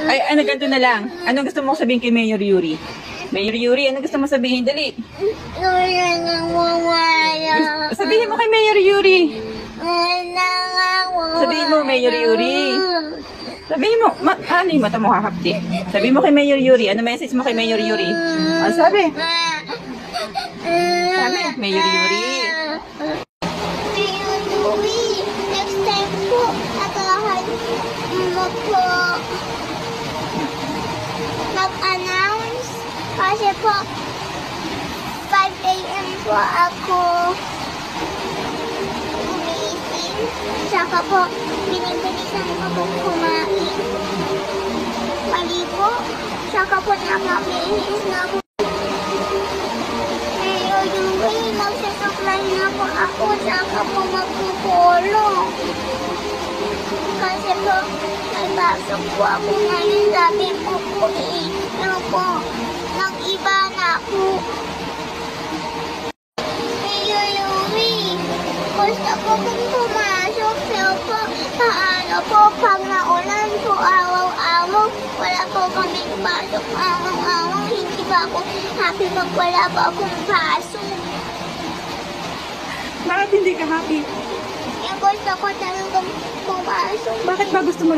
Ay, ano, ganito na lang. Anong gusto mo sabihin kay Mayor Yuri? Mayor Yuri, anong gusto mo sabihin? Dali. Sabihin mo kay Mayor Yuri. Sabihin mo, Mayor Yuri. Sabihin mo, ano yung mata mo kakapti? Sabihin mo kay Mayor Yuri. Ano message mo kay Mayor Yuri? Ano sabi? Sabi, Mayor Yuri. Mayor Yuri, next time po, agahan mo po mag-announce kasi po 5 AM po ako gumising. Saka po, binibilisan ko po kumain. Paligo, saka po nakabihis na po. Mayor Yuri, magsasaklay na po ako, saka po magpupolo. Kasi po, may pasok po ako ngayon, sabi ko po ano po, nag-iba na po. Mayor Yuri, gusto ko pong pumasok, pero po, paano po, pag naulan po, araw-araw, wala po kaming pasok, araw-araw, hindi ba ako happy pag wala po akong pasok. Bakit hindi ka happy? Yung gusto ko talagang pumasok. Bakit ba gusto mo